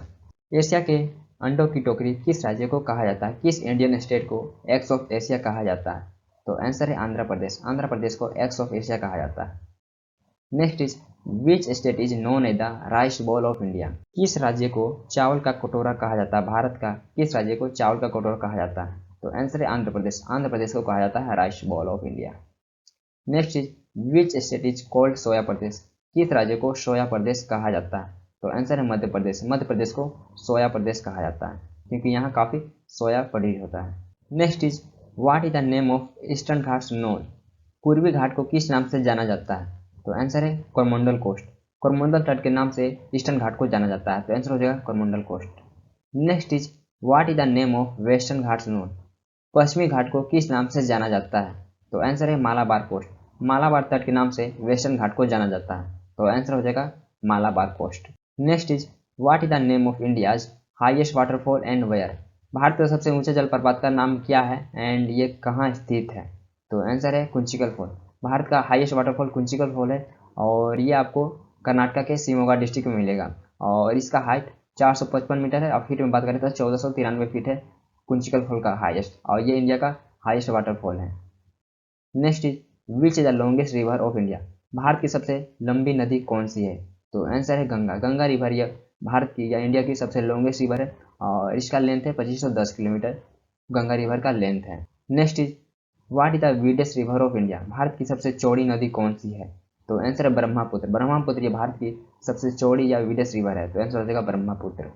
Asia के अंडों की टोकरी किस राज्य को कहा जाता है? किस इंडियन स्टेट को एग्स ऑफ एशिया कहा जाता है? तो आंसर है आंध्र प्रदेश। आंध्र प्रदेश को एग्स ऑफ एशिया कहा जाता है। Next is which state is known as the rice bowl of India. किस राज्य को चावल का कटोरा कहा जाता है? भारत का किस राज्य को चावल का कटोरा कहा जाता है? तो आंसर है आंध्र प्रदेश। आंध्र प्रदेश को कहा जाता है rice bowl of India. Next is which state is called soya Pradesh. किस राज्य को सोया प्रदेश कहा जाता है? तो आंसर है मध्य प्रदेश। मध्य प्रदेश को सोया प्रदेश कहा जाता है क्योंकि यहाँ काफ़ी सोया प्रोड्यूस होता है। Next is what is the name of eastern Ghats known. पूर्वी घाट को किस नाम से जाना जाता है? तो आंसर है कोरमंडल कोस्ट। कोरमंडल तट के नाम से ईस्टर्न घाट को जाना जाता है। तो आंसर हो जाएगा Coromandel coast. Next is what is the name of Western Ghats known. पश्चिमी घाट को किस नाम से जाना जाता है? तो आंसर है मालाबार कोस्ट। मालाबार तट के नाम से वेस्टर्न घाट को जाना जाता है। तो आंसर हो जाएगा Malabar coast. Next is what is the name of India's highest waterfall and where. भारत का सबसे ऊंचे जलप्रपात का नाम क्या है एंड ये कहाँ स्थित है? तो आंसर है कुंचिकल फॉल। भारत का हाईएस्ट वाटरफॉल कुंचिकल फॉल है और ये आपको कर्नाटक के शिमोगा डिस्ट्रिक्ट में मिलेगा और इसका हाइट 455 मीटर है और फीट में बात करें तो 1493 फीट है कुंचिकल फॉल का हाईएस्ट, और ये इंडिया का हाईएस्ट वाटरफॉल है। Next is which is the longest river of India. Bharat की सबसे लंबी नदी कौन सी है? तो आंसर है गंगा। गंगा रिवर ये भारत की या इंडिया की सबसे लॉन्गेस्ट रिवर है और इसका लेंथ है 2510 किलोमीटर गंगा रिवर का लेंथ है। Next is what is the widest river of India. Bharat की सबसे चौड़ी नदी कौन सी है? तो आंसर है ब्रह्मपुत्र। ब्रह्मपुत्र ये भारत की सबसे चौड़ी या विडेस्ट रिवर है। तो आंसर हो जाएगा Brahmaputra.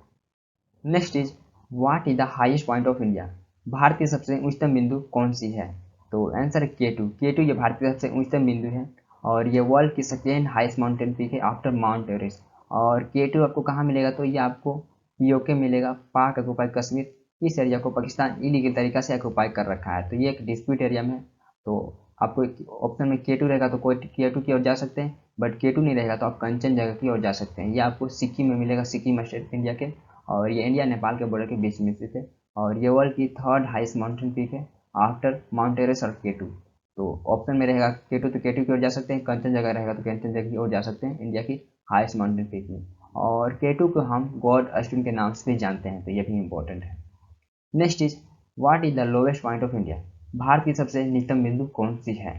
Next is what is the highest point of India. Bharat की सबसे उच्चतम बिंदु कौन सी है? तो आंसर है केटू। केटू ये भारत की सबसे उच्चतम बिंदु है और ये वर्ल्ड की सेकेंड हाईएस्ट माउंटेन पीक है आफ्टर माउंट एवरेस्ट। और केटू आपको कहाँ मिलेगा? तो ये आपको पीओके मिलेगा, पाक ऑक्युपाइड कश्मीर। इस एरिया को पाकिस्तान इलीगल तरीका से ऑक्युपाई कर रखा है, तो ये एक डिस्प्यूट एरिया में है। तो आपको ऑप्शन में केटू रहेगा तो कोई केटू की ओर जा सकते हैं, बट केटू नहीं रहेगा तो आप कंचनजंगा की ओर जा सकते हैं। ये आपको सिक्किम में मिलेगा, सिक्किम स्टेट इंडिया के, और ये इंडिया नेपाल के बॉर्डर के बीच में स्थित है और ये वर्ल्ड की थर्ड हाईएस्ट माउंटेन पीक है आफ्टर माउंट एवरेस्ट और केटू। तो ऑप्शन में रहेगा केटू तो केटू की ओर जा सकते हैं, कंचनजंगा रहेगा तो कंचनजंगा की ओर जा सकते हैं इंडिया की हाईएस्ट माउंटेन पीक में। और केटू को हम गॉड अश्विन के नाम से भी जानते हैं, तो ये भी इंपॉर्टेंट है। Next is what is the lowest point of India. Bharat की सबसे निचतम बिंदु कौन सी है?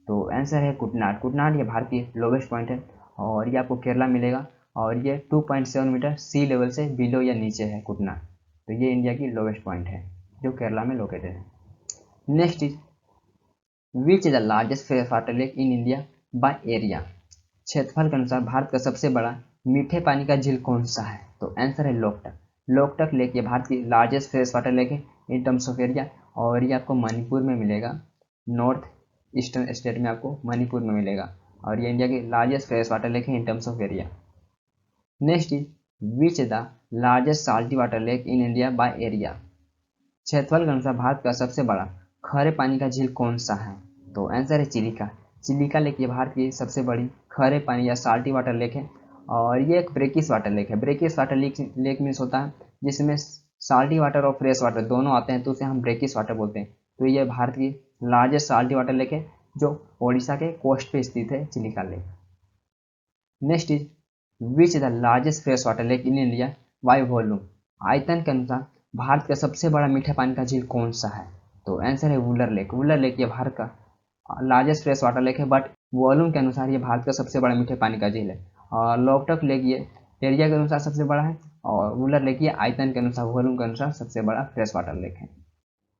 तो आंसर है कुटनाड। कुटनाड ये भारत की लोवेस्ट पॉइंट है और ये आपको केरला मिलेगा और ये 2.7 मीटर सी लेवल से बिलो या नीचे है कुटनाड। तो ये इंडिया की लोवेस्ट पॉइंट है जो केरला में लोकेटेड है। Next is which is the largest fresh water lake in India by area. क्षेत्रफल के अनुसार भारत का सबसे बड़ा मीठे पानी का झील कौन सा है? तो आंसर है लोकटक। लोकटक लेक ये भारत की लार्जेस्ट फ्रेश वाटर लेक है इन टर्म्स ऑफ एरिया और ये आपको मणिपुर में मिलेगा। नॉर्थ ईस्टर्न स्टेट में आपको मणिपुर में मिलेगा और ये इंडिया की लार्जेस्ट फ्रेश वाटर लेक है in terms of area. Next is which is the largest salty water lake in India by area. क्षेत्रफल के अनुसार भारत का सबसे बड़ा खारे पानी का झील कौन सा है? तो आंसर है चिलिका। चिलिका लेक ये भारत की सबसे बड़ी खारे पानी या साल्टी वाटर लेक है और ये एक ब्रेकिश वाटर लेक है। ब्रेकिश वाटर लेक मीन्स होता है जिसमें साल्टी वाटर और फ्रेश वाटर दोनों आते हैं, तो उसे हम ब्रेकिश वाटर बोलते हैं। तो ये भारत की लार्जेस्ट साल्टी वाटर लेक है जो ओडिशा के कोस्ट पे स्थित है, Chilika lake. Next is which the largest fresh water lake in India by volume. आयतन के अनुसार भारत का सबसे बड़ा मीठे पानी का झील कौन सा है? तो आंसर है वुलर लेक। वुलर लेक ये भारत का लार्जेस्ट फ्रेश वाटर लेक है, बट वॉल्यूम के अनुसार ये भारत का सबसे बड़ा मीठे पानी का झील है। और लोकटक लेक ये एरिया के अनुसार सबसे बड़ा है, और वुलर लेक ये आयतन के अनुसार, वॉल्यूम के अनुसार सबसे बड़ा फ्रेश वाटर लेक है।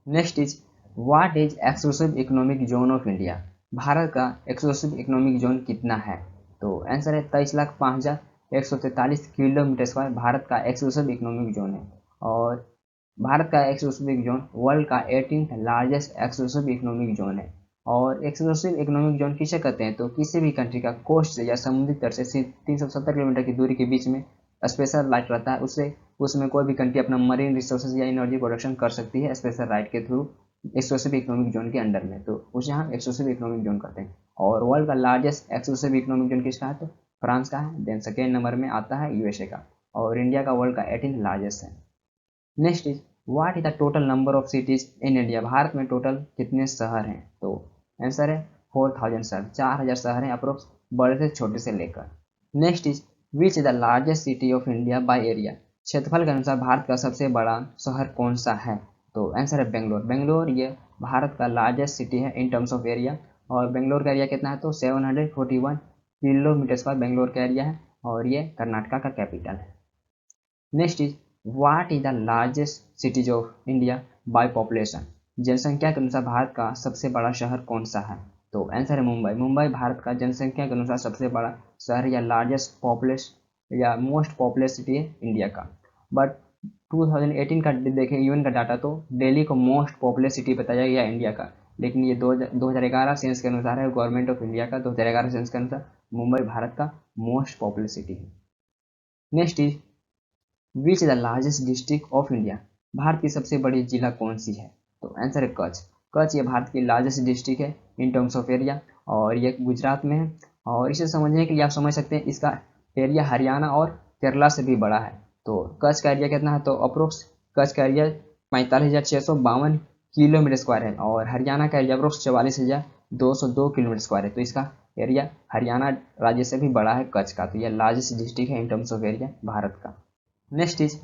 Next is what is exclusive economic zone of India. Bharat का एक्सक्लूसिव इकोनॉमिक जोन कितना है? तो आंसर है 23,05,143 किलोमीटर स्क्वायर भारत का एक्सक्लूसिव इकोनॉमिक जोन है। और भारत का एक्सक्लूसिव जोन वर्ल्ड का 18th largest exclusive economic zone है। और एक्सक्लूसिव इकोनॉमिक जोन किसे कहते हैं? तो किसी भी कंट्री का कोस्ट से या समुद्री तट से 370 किलोमीटर की दूरी के बीच में स्पेशल राइट रहता है, उससे उसमें कोई भी कंट्री अपना मरीन रिसोर्सेज या एनर्जी प्रोडक्शन कर सकती है स्पेशल राइट के थ्रू एक्सक्लूसिव इकोनॉमिक जोन के अंडर में, तो उसे हम एक्सक्लूसिव इकोनॉमिक जोन कहते हैं। और वर्ल्ड का लार्जेस्ट एक्सक्लूसिव इकोनॉमिक जोन किसका है? तो फ्रांस का है। देन सेकेंड नंबर में आता है यूएसए का, और इंडिया का वर्ल्ड का 18 लार्जेस्ट है। Next is what is the total number of cities in India. Bharat में टोटल कितने शहर हैं? तो आंसर है 4000 शहर, 4000 शहर हैं अप्रोक्स, बड़े से छोटे से लेकर। Next is which is the largest city of India by area. क्षेत्रफल के अनुसार भारत का सबसे बड़ा शहर कौन सा है? तो आंसर है बेंगलोर। बेंगलोर ये भारत का लार्जेस्ट सिटी है इन टर्म्स ऑफ एरिया, और बेंगलोर का एरिया कितना है? तो 741 किलोमीटर स्क्वायर बेंगलोर का एरिया है, और ये कर्नाटका का कैपिटल है। Next is what is the largest cities of India by population. जनसंख्या के अनुसार भारत का सबसे बड़ा शहर कौन सा है? तो आंसर है मुंबई। मुंबई भारत का जनसंख्या के अनुसार सबसे बड़ा शहर या लार्जेस्ट पॉपुलेस या मोस्ट पॉपुलस सिटी है इंडिया का। बट 2018 का देखें यूएन का डाटा तो दिल्ली को मोस्ट पॉपुलस सिटी बताया गया इंडिया का, लेकिन ये 2011 सेंस के अनुसार है, गवर्नमेंट ऑफ इंडिया का 2011 सेंस के अनुसार मुंबई भारत का मोस्ट पॉपुलस सिटी है। Next is which is the largest district of India. Bharat की सबसे बड़ी जिला कौन सी है? तो आंसर है कच्छ। कच्छ ये भारत की लार्जेस्ट डिस्ट्रिक्ट है इन टर्म्स ऑफ एरिया, और ये गुजरात में है। और इसे समझने के लिए आप समझ सकते हैं इसका एरिया हरियाणा और केरला से भी बड़ा है। तो कच्छ का एरिया कितना है? तो अप्रोक्स कच्छ का एरिया 45,652 किलोमीटर स्क्वायर है, और हरियाणा का एरिया अप्रोक्स 44,202 किलोमीटर स्क्वायर है। तो इसका एरिया हरियाणा राज्य से भी बड़ा है कच्छ का, तो यह लार्जेस्ट डिस्ट्रिक्ट है in terms of area Bharat का। Next is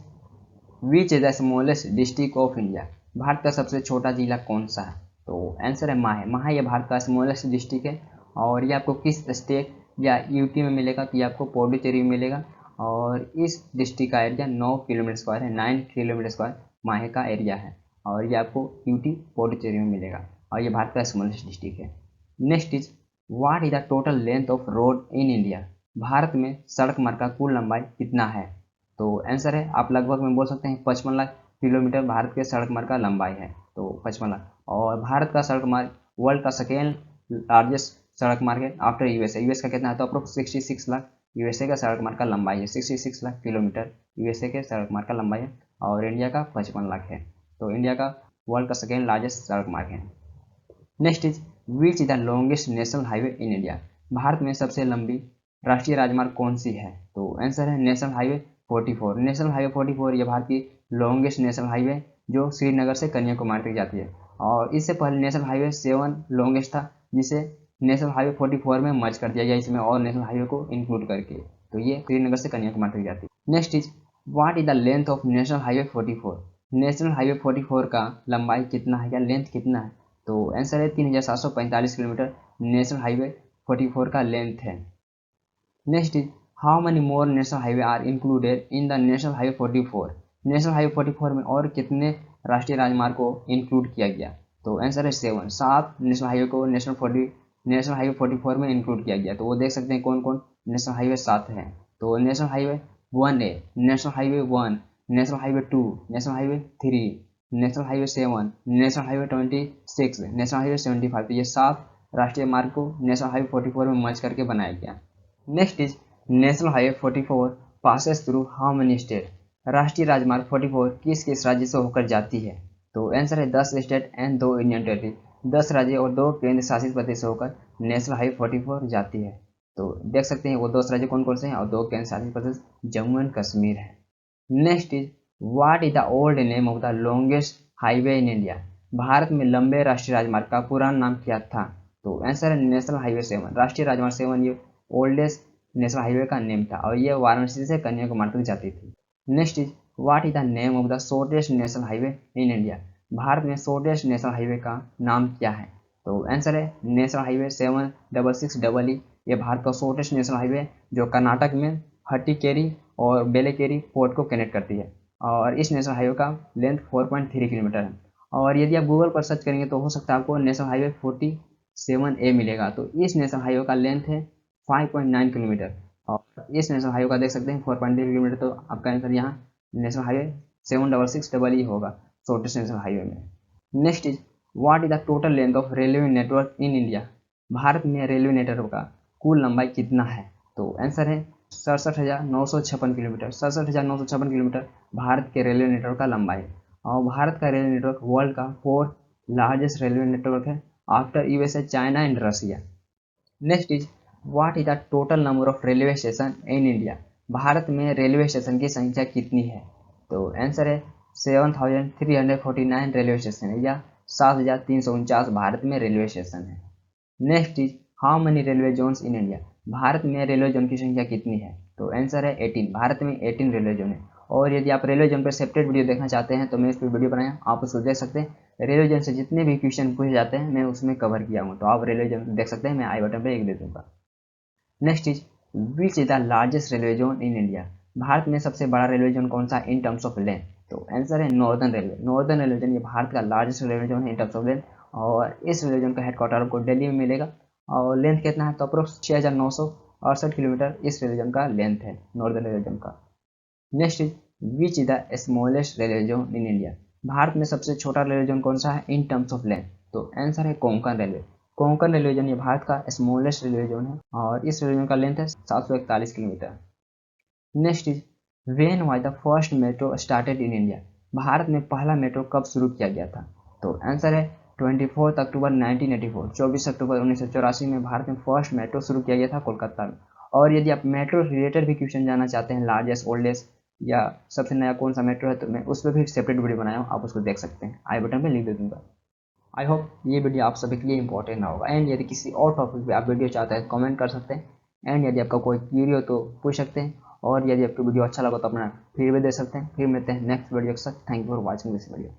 which is the smallest district of India. Bharat का सबसे छोटा जिला कौन सा है? तो आंसर है माहे। माहे ये भारत का स्मॉलेस्ट डिस्ट्रिक्ट है, और ये आपको किस स्टेट या यूटी में मिलेगा? तो ये आपको पौंडीचेरी में मिलेगा, और इस डिस्ट्रिक्ट का एरिया 9 किलोमीटर स्क्वायर है, 9 किलोमीटर स्क्वायर माहे का एरिया है, और ये आपको यूटी पौंडीचेरी में मिलेगा, और ये भारत का स्मॉलेस्ट डिस्ट्रिक्ट है। Next is what is the total length of road in India. Bharat में सड़क मार्ग का कुल लंबाई कितना है? तो आंसर है आप लगभग में बोल सकते हैं 55 लाख किलोमीटर भारत के सड़क मार्ग का लंबाई है, तो 55 लाख। और भारत का सड़क मार्ग वर्ल्ड का सेकेंड लार्जेस्ट सड़क मार्ग है आफ्टर यूएसए। यूएस का कितना है? तो अप्रोक्स 66 लाख यूएसए का सड़क मार्ग का लंबाई है, 66 लाख किलोमीटर यूएसए के सड़क मार्ग का लंबाई है, और इंडिया का 55 लाख है। तो इंडिया का वर्ल्ड का सेकेंड लार्जेस्ट सड़क मार्ग है। Next is which is the longest national highway in India. Bharat में सबसे लंबी राष्ट्रीय राजमार्ग कौन सी है? तो आंसर है नेशनल हाईवे 44। नेशनल हाईवे 44 ये भारत की लॉन्गेस्ट नेशनल हाईवे जो श्रीनगर से कन्याकुमारी तक जाती है, और इससे पहले नेशनल हाईवे 7 लॉन्गेस्ट था, जिसे नेशनल हाईवे 44 में मर्ज कर दिया गया इसमें और नेशनल हाईवे को इंक्लूड करके, तो ये श्रीनगर से कन्याकुमारी तक जाती है। Next is what is the length of national highway 44। National highway 44 का लंबाई कितना है या लेंथ कितना है? तो आंसर है 3,745 किलोमीटर नेशनल हाईवे 44 का लेंथ है। Next is how many more national highway are included in the national highway 44। National highway 44 में और कितने राष्ट्रीय राजमार्ग को इंक्लूड किया गया? तो आंसर है 7। 7 नेशनल हाईवे को नेशनल हाईवे 44 में इंक्लूड किया गया। तो वो देख सकते हैं कौन कौन नेशनल हाईवे 7 हैं। तो national highway 1A, national highway 1, national highway 2, national highway 3, national highway 7, national highway 26, national highway 75। तो ये 7 राष्ट्रीय मार्ग को नेशनल हाईवे 44 में मर्ज करके बनाया गया। Next is national highway 44 passes through how many state. राष्ट्रीय राजमार्ग 44 किस किस राज्य से होकर जाती है? तो आंसर है 10 स्टेट एंड 2 यूनियन टेरिटरी। 10 राज्य और 2 केंद्र शासित प्रदेश से होकर नेशनल हाईवे 44 जाती है। तो देख सकते हैं वो 10 राज्य कौन कौन से हैं, और 2 केंद्र शासित प्रदेश जम्मू एंड कश्मीर है। Next is what is the old name of the longest highway in India. Bharat में लंबे राष्ट्रीय राजमार्ग का पुराना नाम क्या था? तो आंसर है नेशनल हाईवे 7। राष्ट्रीय राजमार्ग 7 ये ओल्डेस्ट नेशनल हाईवे का नेम था और ये वाराणसी से कन्याकुमारी तक जाती थी। Next is what is the name of the shortest national highway in India. Bharat में शॉर्टेस्ट नेशनल हाईवे का नाम क्या है? तो आंसर है नेशनल हाईवे 766 ये भारत का शॉर्टेस्ट नेशनल हाईवे जो कर्नाटक में हट्टीकेरी और बेलेकेरी पोर्ट को कनेक्ट करती है और इस नेशनल हाईवे का लेंथ 4.3 किलोमीटर है। और यदि आप गूगल पर सर्च करेंगे तो हो सकता है आपको नेशनल हाईवे 47A मिलेगा। तो इस नेशनल हाईवे का लेंथ है 5.9 किलोमीटर और इस नेशनल हाईवे का देख सकते हैं 4.3 किलोमीटर। तो आपका आंसर यहाँ नेशनल हाईवे 766 होगा शॉर्टेस्ट नेशनल हाईवे में। Next is what is the total length of railway network in India. Bharat में रेलवे नेटवर्क का कुल लंबाई कितना है? तो आंसर है 67,956 किलोमीटर। 67,956 किलोमीटर भारत के रेलवे नेटवर्क का लंबाई है और भारत का रेलवे नेटवर्क वर्ल्ड का 4th लार्जेस्ट रेलवे नेटवर्क है after USA, China and Russia. Next is what is the total number of railway station in India. Bharat में रेलवे स्टेशन की संख्या कितनी है? तो आंसर है 7,349 रेलवे स्टेशन है या 7,349 भारत में रेलवे स्टेशन है। Next is how many railway zones in India. Bharat में रेलवे जोन की संख्या कितनी है? तो आंसर है 18। भारत में 18 रेलवे जोन है और यदि आप रेलवे जोन पर सेपरेट वीडियो देखना चाहते हैं तो मैं इस पर वीडियो बनाया, आप उसको देख सकते हैं। रेलवे जोन से जितने भी क्वेश्चन पूछे जाते हैं मैं उसमें कवर किया हूँ, तो आप रेलवे जोन देख सकते हैं, मैं आई बटन पर एक दे दूंगा। Next is which is the largest railway zone in India. Bharat में सबसे बड़ा रेलवे जोन कौन सा इन टर्म्स ऑफ लेंथ? तो आंसर है northern railway. Northern railway zone ये भारत का लार्जेस्ट रेलवे जोन है इन टर्म्स ऑफ लेंथ और इस रेलवे जोन का हेडक्वार्टर आपको दिल्ली में मिलेगा और लेंथ कितना है? तो अप्रोक्स 6,968 किलोमीटर इस रेलवे जोन का लेंथ है, नॉर्दर्न रेलवे जोन का। Next is which is the smallest railway zone in India. Bharat में सबसे छोटा रेलवे जोन कौन सा है इन टर्म्स ऑफ लेंथ? तो आंसर है Konkan railway. Konkan railway zone ये भारत का स्मॉलेस्ट रेलवे जोन है और इस रेलवे जोन का लेंथ है 741 kilometre. Next is when was the first metro started in India. Bharat में पहला मेट्रो कब शुरू किया गया था? तो आंसर है 24 अक्टूबर 1984। 24 अक्टूबर 1984 में भारत में फर्स्ट मेट्रो शुरू किया गया था कोलकाता में। और यदि आप मेट्रो रिलेटेड भी क्वेश्चन जानना चाहते हैं, लार्जेस्ट ओल्डेस्ट या सबसे नया कौन सा मेट्रो है, तो मैं उस पर भी सेपरेट वीडियो बनाया हूँ, आप उसको देख सकते हैं, आई बटन पे लिंक दे दूंगा। आई होप ये वीडियो आप सभी के लिए इंपॉर्टेंट ना होगा। एंड यदि किसी और टॉपिक पे आप वीडियो चाहते हैं कमेंट कर सकते हैं एंड यदि आपका कोई क्वेरी हो तो पूछ सकते हैं और यदि आपको वीडियो अच्छा लगा तो अपना फीडबैक दे सकते हैं। फिर मिलते हैं नेक्स्ट वीडियो के साथ। Thank you for watching this video.